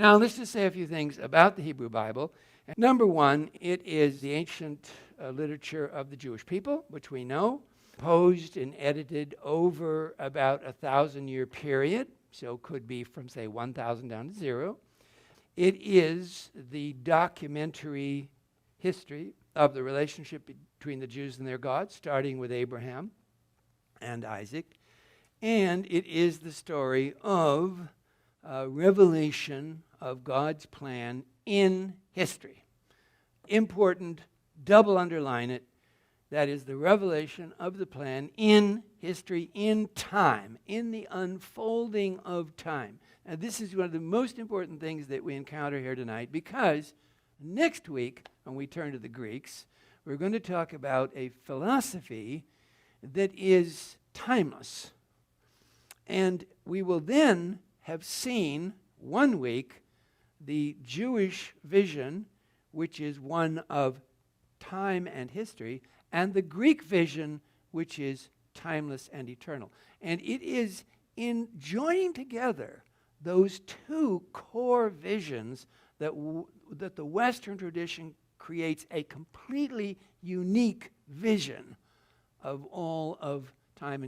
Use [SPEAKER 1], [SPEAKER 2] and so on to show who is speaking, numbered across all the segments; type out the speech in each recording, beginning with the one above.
[SPEAKER 1] Now, let's just say a few things about the Hebrew Bible. Number one, it is the ancient literature of the Jewish people, which we know, composed and edited over about 1,000-year period, so could be from, say, 1,000 down to 0. It is the documentary history of the relationship between the Jews and their God, starting with Abraham and Isaac. And it is the story of revelation of God's plan in history. Important, double underline it, that is the revelation of the plan in history, in time, in the unfolding of time. Now, this is one of the most important things that we encounter here tonight, because next week, when we turn to the Greeks, we're going to talk about a philosophy that is timeless. And we will then have seen 1 week the Jewish vision, which is one of time and history, and the Greek vision, which is timeless and eternal. And it is in joining together those two core visions that the Western tradition creates a completely unique vision of all of time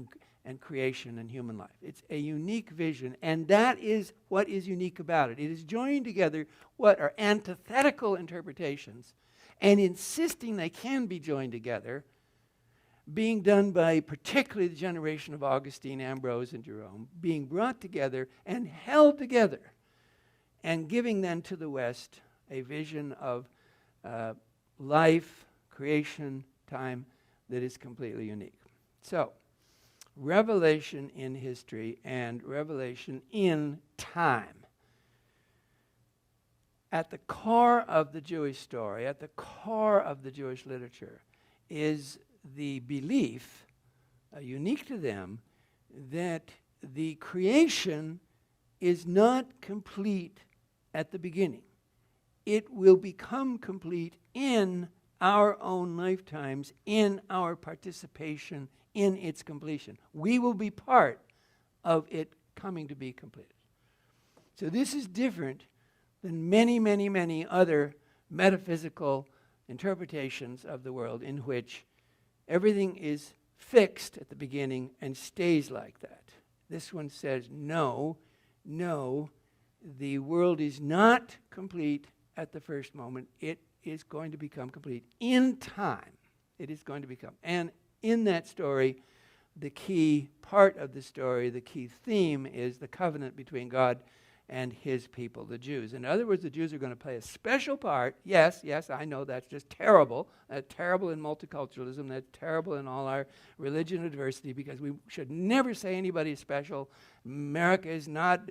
[SPEAKER 1] and creation and human life. It's a unique vision, and that is what is unique about it. It is joining together what are antithetical interpretations and insisting they can be joined together, being done by particularly the generation of Augustine, Ambrose, and Jerome, being brought together and held together, and giving then to the West a vision of life, creation, time that is completely unique. So, revelation in history and revelation in time. At the core of the Jewish story, at the core of the Jewish literature, is the belief, unique to them, that the creation is not complete at the beginning. It will become complete in our own lifetimes, in our participation in its completion. We will be part of it coming to be completed. So this is different than many, many, many other metaphysical interpretations of the world in which everything is fixed at the beginning and stays like that. This one says, no, the world is not complete at the first moment. It is going to become complete in time. It is going to become. And in that story, the key part of the story, the key theme, is the covenant between God and his people, the Jews. In other words, the Jews are going to play a special part. Yes, I know that's just terrible. That's terrible in multiculturalism. That's terrible in all our religion and diversity, because we should never say anybody is special. America is not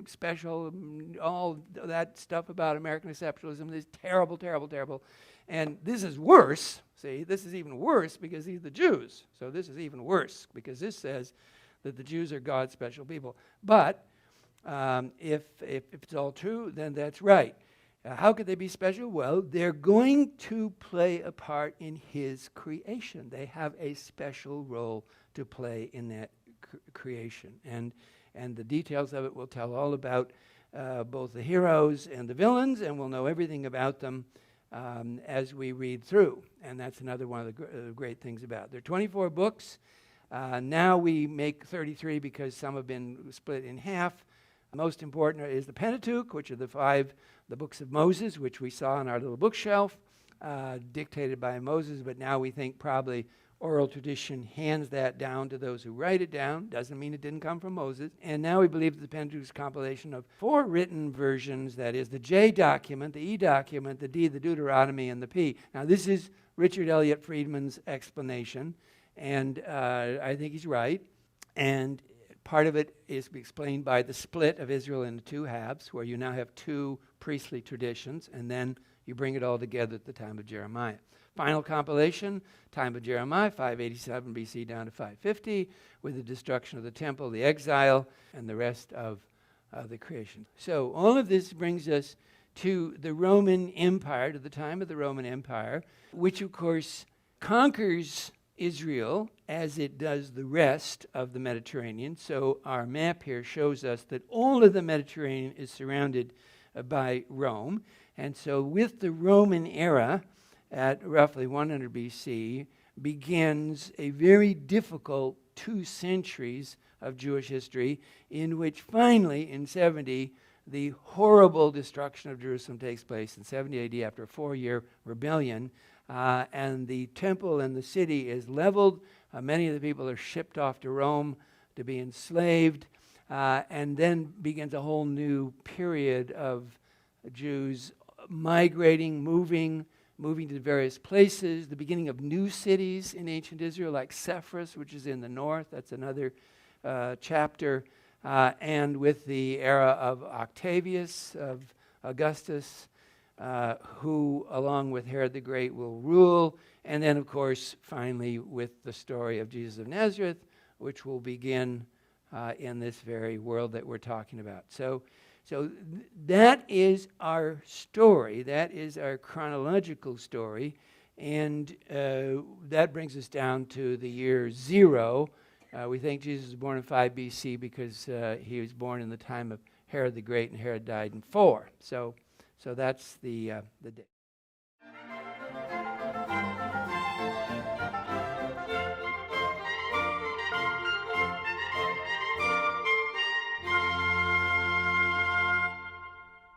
[SPEAKER 1] special. All that stuff about American exceptionalism is terrible, terrible, terrible. And this is worse. See, this is even worse because these are the Jews. So this is even worse because this says that the Jews are God's special people. But if it's all true, then that's right. How could they be special? Well, they're going to play a part in his creation. They have a special role to play in that creation. And the details of it will tell all about both the heroes and the villains, and we'll know everything about them as we read through. And that's another one of the great things about it. There are 24 books. Now we make 33 because some have been split in half. Most important is the Pentateuch, which are the books of Moses, which we saw on our little bookshelf, dictated by Moses, but now we think probably oral tradition hands that down to those who write it down. Doesn't mean it didn't come from Moses. And now we believe that the Pentateuch is a compilation of 4 written versions, that is the J document, the E document, the D, the Deuteronomy, and the P. Now this is Richard Elliott Friedman's explanation, and I think he's right. And part of it is explained by the split of Israel into 2 halves, where you now have 2 priestly traditions, and then you bring it all together at the time of Jeremiah. Final compilation, time of Jeremiah, 587 BC down to 550, with the destruction of the temple, the exile, and the rest of the creation. So all of this brings us to the Roman Empire, to the time of the Roman Empire, which of course conquers Israel as it does the rest of the Mediterranean. So our map here shows us that all of the Mediterranean is surrounded by Rome. And so with the Roman era, at roughly 100 BC, begins a very difficult 2 centuries of Jewish history, in which finally, in 70, the horrible destruction of Jerusalem takes place in 70 AD after a 4-year rebellion, and the temple and the city is leveled. Many of the people are shipped off to Rome to be enslaved, and then begins a whole new period of Jews migrating, moving to various places, the beginning of new cities in ancient Israel, like Sepphoris, which is in the north. That's another chapter. And with the era of Octavius, of Augustus, who, along with Herod the Great, will rule. And then, of course, finally, with the story of Jesus of Nazareth, which will begin in this very world that we're talking about. So that is our story. That is our chronological story. And that brings us down to the year 0. We think Jesus was born in 5 BC because he was born in the time of Herod the Great, and Herod died in 4. So that's the date.